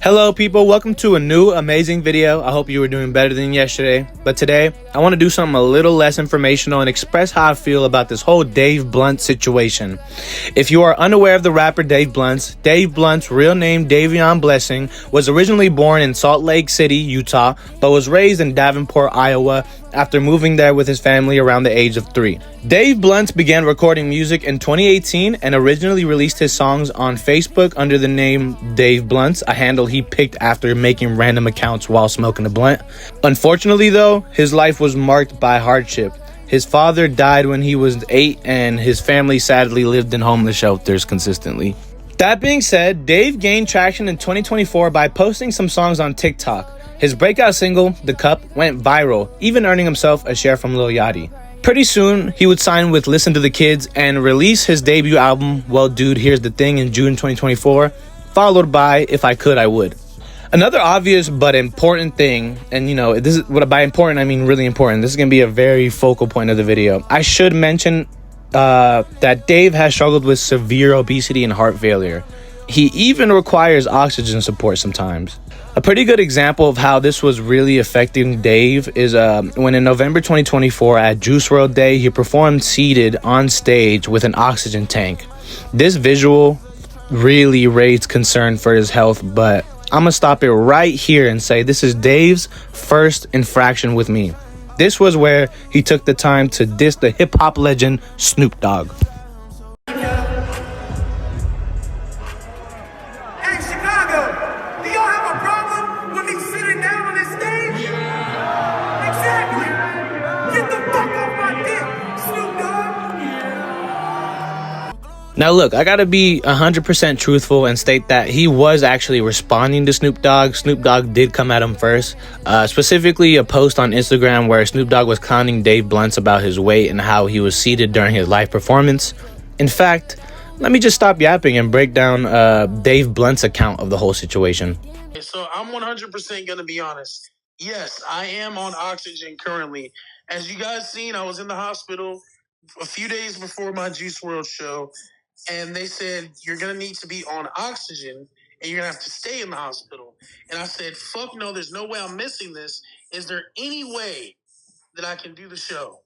Hello people, welcome to a new amazing video. I hope you were doing better than yesterday. But today, I want to do something a little less informational and express how I feel about this whole Dave Blunt situation. If you are unaware of the rapper Dave Blunt's real name Davion Blessing was originally born in Salt Lake City, Utah, but was raised in Davenport, Iowa after moving there with his family around the age of 3. Dave Blunt began recording music in 2018 and originally released his songs on Facebook under the name Dave Blunt, a handle he picked after making random accounts while smoking a blunt. Unfortunately though, his life was marked by hardship. His father died when he was 8 and his family sadly lived in homeless shelters consistently. That being said, Dave gained traction in 2024 by posting some songs on TikTok. His breakout single, The Cup, went viral, even earning himself a share from Lil Yachty. Pretty soon, he would sign with Listen to the Kids and release his debut album, Well Dude, Here's the Thing, in June 2024, followed by If I Could, I Would. Another obvious but important thing, and this is what by important I mean really important. This is going to be a very focal point of the video. I should mention that Dave has struggled with severe obesity and heart failure. He even requires oxygen support sometimes. A pretty good example of how this was really affecting Dave is when in November 2024 at Juice WRLD Day, he performed seated on stage with an oxygen tank. This visual really raised concern for his health, but I'm gonna stop it right here and say this is Dave's first infraction with me. This was where he took the time to diss the hip-hop legend Snoop Dogg. Now look, I gotta be 100% truthful and state that he was actually responding to Snoop Dogg. Snoop Dogg did come at him first, specifically a post on Instagram where Snoop Dogg was clowning Dave Blunt about his weight and how he was seated during his live performance. In fact, let me just stop yapping and break down Dave Blunt's account of the whole situation. So I'm 100% gonna be honest. Yes, I am on oxygen currently. As you guys seen, I was in the hospital a few days before my Juice WRLD show. And they said, you're going to need to be on oxygen and you're going to have to stay in the hospital. And I said, fuck no, there's no way I'm missing this. Is there any way that I can do the show?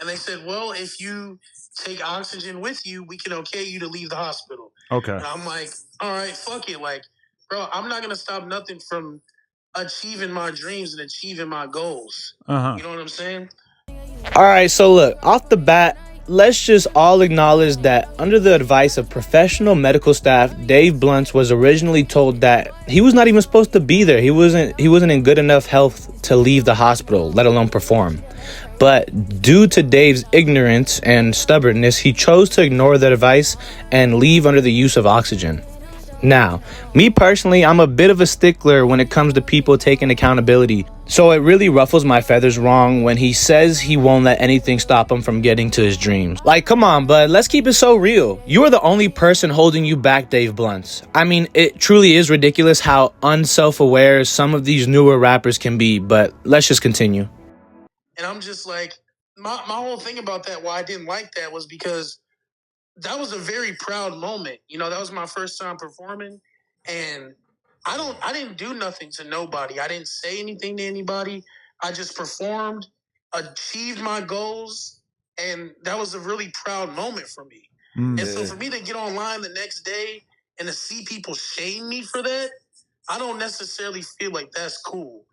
And they said, well, if you take oxygen with you, we can okay you to leave the hospital. Okay. And I'm like, all right, fuck it. Like, bro, I'm not going to stop nothing from achieving my dreams and achieving my goals. You know what I'm saying? All right, so look, off the bat, let's just all acknowledge that under the advice of professional medical staff, Dave Blunt was originally told that he was not even supposed to be there. He wasn't in good enough health to leave the hospital, let alone perform. But due to Dave's ignorance and stubbornness, he chose to ignore that advice and leave under the use of oxygen. Now, me personally, I'm a bit of a stickler when it comes to people taking accountability. So it really ruffles my feathers wrong when he says he won't let anything stop him from getting to his dreams. Like, come on, bud, let's keep it so real. You are the only person holding you back, Dave Blunt. I mean, it truly is ridiculous how unself-aware some of these newer rappers can be, but let's just continue. And I'm just like, my whole thing about that, why I didn't like that was because that was a very proud moment. That was my first time performing, and I didn't do nothing to nobody. I didn't say anything to anybody. I just performed, achieved my goals, and that was a really proud moment for me. And so for me to get online the next day and to see people shame me for that, I don't necessarily feel like that's cool.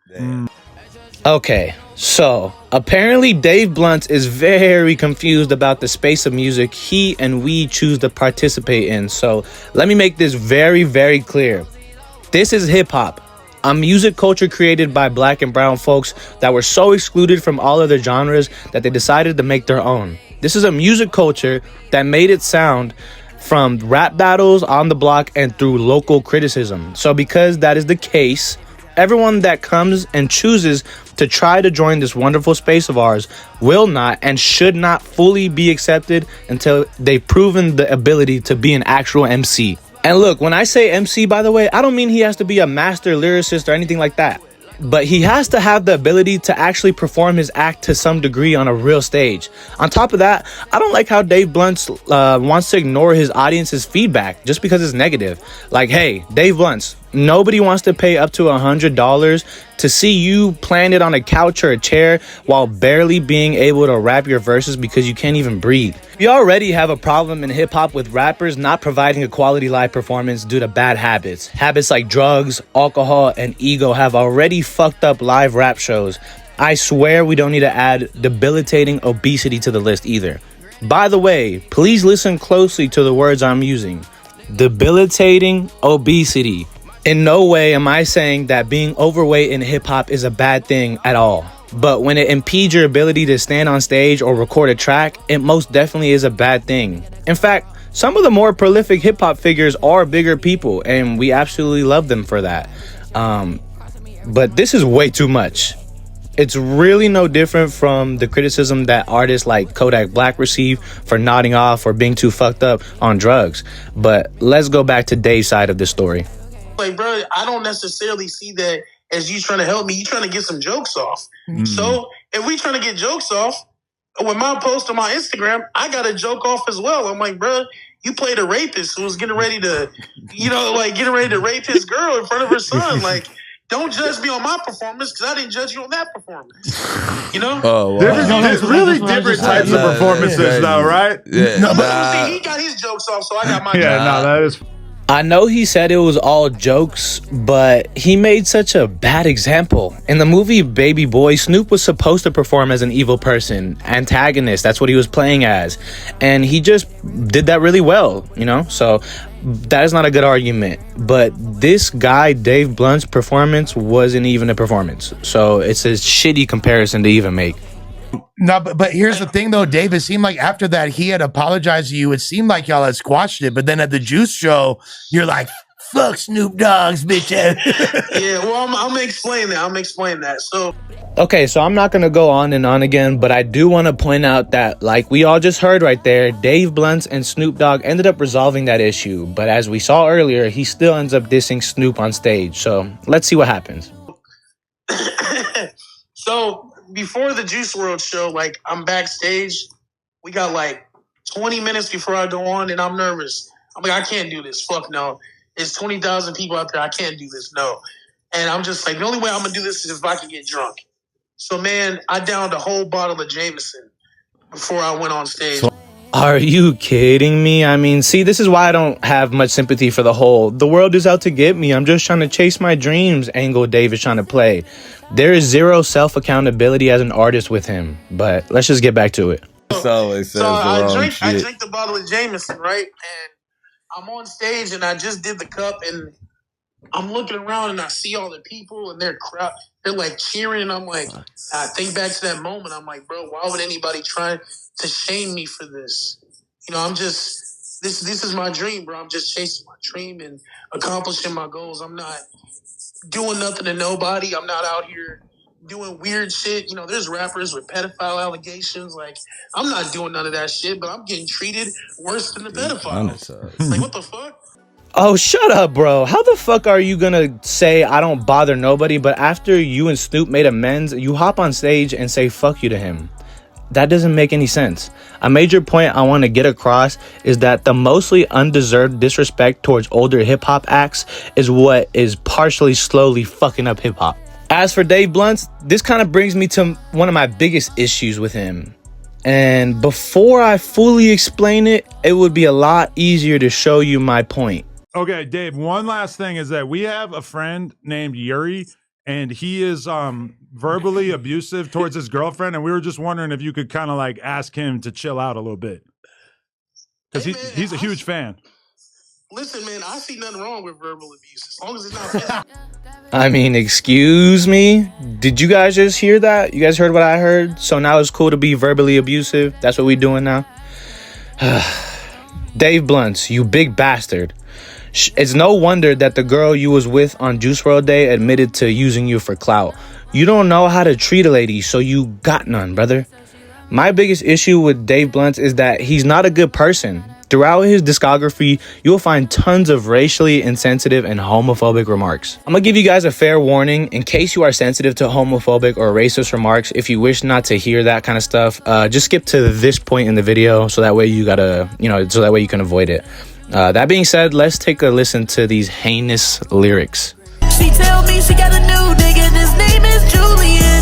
Okay, so apparently Dave Blunt is very confused about the space of music he and we choose to participate in. So let me make this very, very clear. This is hip-hop, a music culture created by black and brown folks that were so excluded from all other genres that they decided to make their own. This is a music culture that made it sound from rap battles on the block and through local criticism. So because that is the case, everyone that comes and chooses to try to join this wonderful space of ours will not and should not fully be accepted until they've proven the ability to be an actual MC. And look, when I say MC, by the way, I don't mean he has to be a master lyricist or anything like that. But he has to have the ability to actually perform his act to some degree on a real stage. On top of that, I don't like how Dave Blunt wants to ignore his audience's feedback just because it's negative. Like, hey, Dave Blunt, Nobody wants to pay up to $100 to see you playing it on a couch or a chair while barely being able to rap your verses because you can't even breathe. We already have a problem in hip-hop with rappers not providing a quality live performance due to bad habits. Habits like drugs, alcohol, and ego have already fucked up live rap shows. I swear we don't need to add debilitating obesity to the list either. By the way, please listen closely to the words I'm using. Debilitating obesity. In no way am I saying that being overweight in hip-hop is a bad thing at all. But when it impedes your ability to stand on stage or record a track, it most definitely is a bad thing. In fact, some of the more prolific hip-hop figures are bigger people, and we absolutely love them for that. But this is way too much. It's really no different from the criticism that artists like Kodak Black receive for nodding off or being too fucked up on drugs. But let's go back to Dave's side of the story. Like, bro, I don't necessarily see that as you trying to help me. You trying to get some jokes off. So if we trying to get jokes off, with my post on my Instagram, I got a joke off as well. I'm like, bro, you played a rapist who was getting ready to, getting ready to rape his girl in front of her son. Like, don't judge me on my performance because I didn't judge you on that performance. Oh, wow. There's really different types of performances, though, right? Yeah. No, but see, he got his jokes off, so I got my Yeah, no, that is. I know he said it was all jokes, but he made such a bad example. In the movie Baby Boy, Snoop was supposed to perform as an evil person, antagonist. That's what he was playing as. And he just did that really well, So that is not a good argument. But this guy, Dave Blunt's performance wasn't even a performance. So it's a shitty comparison to even make. No, but here's the thing, though, Dave. It seemed like after that he had apologized to you. It seemed like y'all had squashed it. But then at the Juice show, you're like, fuck Snoop Dogg's bitch ass. Yeah, well, I'm going to explain that. So, Okay, so I'm not going to go on and on again, but I do want to point out that, like we all just heard right there, Dave Blunt and Snoop Dogg ended up resolving that issue. But as we saw earlier, he still ends up dissing Snoop on stage. So let's see what happens. So before the Juice WRLD show, like, I'm backstage. We got like 20 minutes before I go on, and I'm nervous. I'm like, I can't do this. Fuck no. There's 20,000 people out there. I can't do this. No. And I'm just like, the only way I'm going to do this is if I can get drunk. So, man, I downed a whole bottle of Jameson before I went on stage. Are you kidding me? I mean, see, this is why I don't have much sympathy for the whole "the world is out to get me, I'm just trying to chase my dreams" angle Dave is trying to play. There is zero self-accountability as an artist with him. But let's just get back to it. I drink the bottle of Jameson, right? And I'm on stage, and I just did the cup, and I'm looking around, and I see all the people, and they're like cheering, and I'm like, I think back to that moment. I'm like, bro, why would anybody try to shame me for this? I'm just, this is my dream, bro. I'm just chasing my dream and accomplishing my goals. I'm not doing nothing to nobody. I'm not out here doing weird shit. There's rappers with pedophile allegations. Like, I'm not doing none of that shit, but I'm getting treated worse than the pedophiles. Like, what the fuck? Oh, shut up, bro. How the fuck are you gonna say I don't bother nobody, but after you and Snoop made amends, you hop on stage and say fuck you to him? That doesn't make any sense. A major point I want to get across is that the mostly undeserved disrespect towards older hip-hop acts is what is partially slowly fucking up hip-hop. As for Dave Blunt, this kind of brings me to one of my biggest issues with him. And before I fully explain it, it would be a lot easier to show you my point. Okay, Dave, one last thing is that we have a friend named Yuri, and he is verbally abusive towards his girlfriend, and we were just wondering if you could kind of like ask him to chill out a little bit. Because he's a huge fan. Listen, man, I see nothing wrong with verbal abuse as long as it's not physical. I mean, excuse me? Did you guys just hear that? You guys heard what I heard? So now it's cool to be verbally abusive? That's what we doing now? Dave Blunt, you big bastard. It's no wonder that the girl you was with on Juice WRLD Day admitted to using you for clout. You don't know how to treat a lady, so you got none, brother. My biggest issue with Dave Blunt is that he's not a good person. Throughout his discography, you'll find tons of racially insensitive and homophobic remarks. I'm gonna give you guys a fair warning in case you are sensitive to homophobic or racist remarks. If you wish not to hear that kind of stuff, just skip to this point in the video so that way you can avoid it. That being said, let's take a listen to these heinous lyrics. She tell me she got a new nigga, his name is Julian.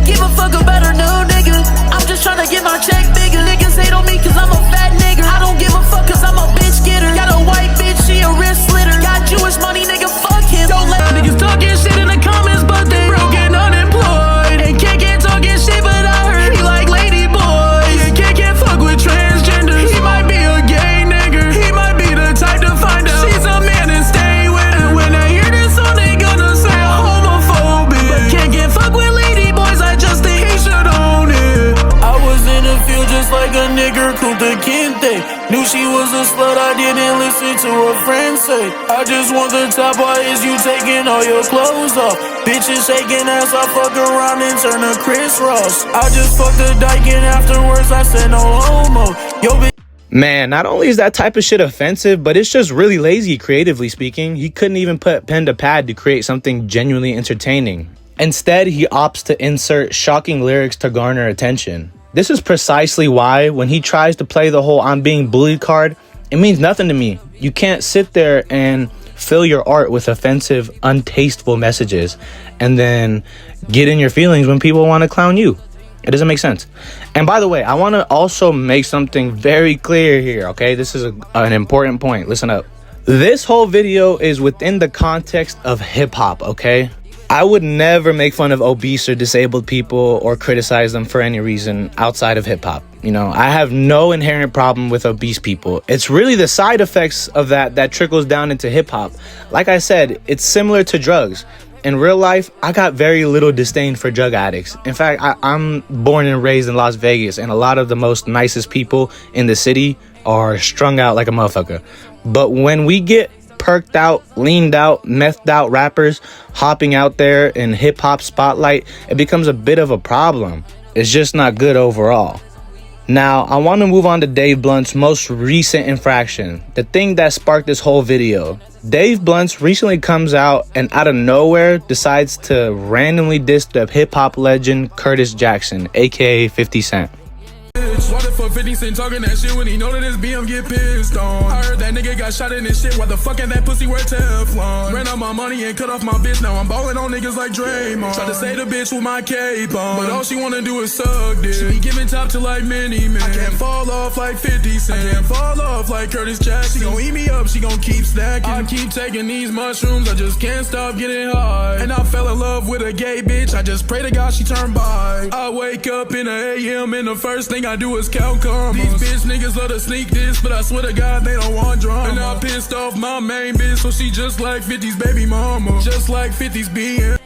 Give a fuck about her new nigga. I'm just tryna get my check bigger. Niggas hate on me cause I'm a fat nigga. I don't give a fuck cause I'm a bitch getter. Got a white bitch, she a wrist slitter. Got Jewish money, nigga, fuck him. Don't let niggas talking shit in the comments, but they broke and unemployed. And can't talking shit, but I heard he like lady boys. And can't fuck with transgenders. He might be a gay nigga. He might be the type to find out she's a man and stay with her. When they hear this song, they gonna say I'm homophobic. But can't fuck with lady boys, I just think he should own it. I was in the field just like a nigger, Kunta Kinte. Knew she was a slut, I didn't listen to her friends say. I just want the top, why is you taking all your clothes off? Bitches shaking ass, I fuck around and turn to Chris Ross. I just fucked the dyke and afterwards I said no homo. Yo, bitch. Man, not only is that type of shit offensive, but it's just really lazy, creatively speaking. He couldn't even put pen to pad to create something genuinely entertaining. Instead, he opts to insert shocking lyrics to garner attention. This is precisely why, when he tries to play the whole I'm being bullied card, it means nothing to me. You can't sit there and fill your art with offensive, untasteful messages and then get in your feelings when people want to clown you. It doesn't make sense. And by the way, I want to also make something very clear here, okay? This is an important point. Listen up. This whole video is within the context of hip-hop, okay? I would never make fun of obese or disabled people or criticize them for any reason outside of hip-hop. You know, I have no inherent problem with obese people. It's really the side effects of that trickles down into hip-hop. Like I said, it's similar to drugs. In real life, I got very little disdain for drug addicts. In fact, I'm born and raised in Las Vegas, and a lot of the most nicest people in the city are strung out like a motherfucker. But when we get perked out, leaned out, methed out rappers hopping out there in hip-hop spotlight, it becomes a bit of a problem. It's just not good overall. Now, I want to move on to Dave Blunt's most recent infraction, the thing that sparked this whole video. Dave Blunt recently comes out and out of nowhere decides to randomly diss the hip-hop legend Curtis Jackson, aka 50 Cent. Why the fuck 50 Cent talking that shit when he know that his BM get pissed on? I heard that nigga got shot in this shit. Why the fuck ain't that pussy wear Teflon? Ran out my money and cut off my bitch. Now I'm ballin' on niggas like Draymond. Try to say the bitch with my cape on, but all she wanna do is suck dick. She be giving top to like many men. I can't fall off like 50 Cent. I can't fall off like Curtis Jackson. She gon' eat me up, she gon' keep snacking. I keep taking these mushrooms, I just can't stop getting high. And I fell in love with a gay bitch, I just pray to God she turn by. I wake up in the AM and the first thing I do is count karmas. These bitch niggas love to sneak this, but I swear to God they don't want drama. And I pissed off my main bitch, so she just like 50's baby mama, just like 50's BM.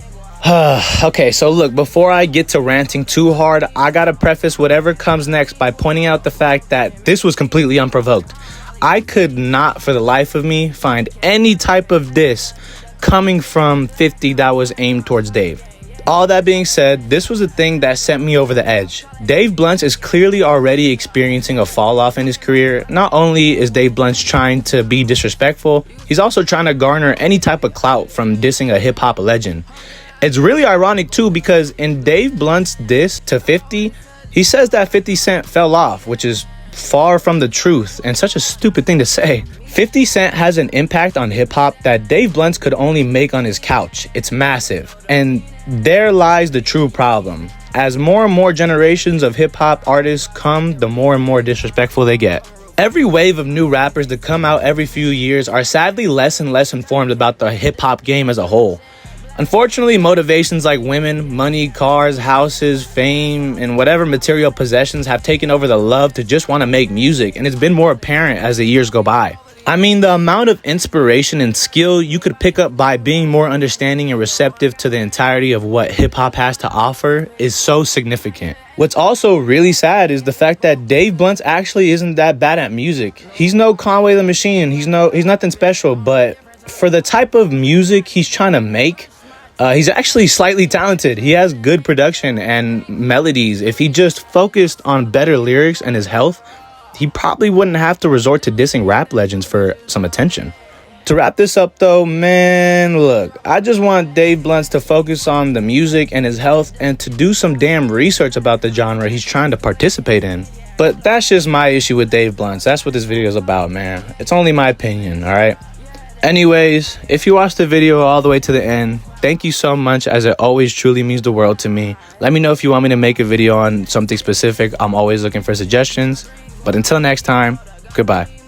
Okay, so look, before I get to ranting too hard, I gotta preface whatever comes next by pointing out the fact that this was completely unprovoked. I could not for the life of me find any type of diss coming from 50 that was aimed towards Dave. All that being said, this was the thing that sent me over the edge. Dave Blunt is clearly already experiencing a fall off in his career. Not only is Dave Blunt trying to be disrespectful, he's also trying to garner any type of clout from dissing a hip hop legend. It's really ironic too, because in Dave Blunt's diss to 50, he says that 50 Cent fell off, which is far from the truth and such a stupid thing to say. 50 Cent has an impact on hip-hop that Dave Blunt could only make on his couch. It's massive. And there lies the true problem. As more and more generations of hip-hop artists come, the more and more disrespectful they get. Every wave of new rappers that come out every few years are sadly less and less informed about the hip-hop game as a whole. Unfortunately, motivations like women, money, cars, houses, fame, and whatever material possessions have taken over the love to just want to make music, and it's been more apparent as the years go by. I mean, the amount of inspiration and skill you could pick up by being more understanding and receptive to the entirety of what hip-hop has to offer is so significant. What's also really sad is the fact that Dave Blunt actually isn't that bad at music. He's no Conway the Machine, he's nothing special, but for the type of music he's trying to make, he's actually slightly talented. He has good production and melodies. If he just focused on better lyrics and his health, he probably wouldn't have to resort to dissing rap legends for some attention. To wrap this up though, man, look, I just want Dave Blunt to focus on the music and his health and to do some damn research about the genre he's trying to participate in. But that's just my issue with Dave Blunts. That's what this video is about, man. It's only my opinion, all right? Anyways, if you watched the video all the way to the end, thank you so much, as it always truly means the world to me. Let me know if you want me to make a video on something specific. I'm always looking for suggestions. But until next time, goodbye.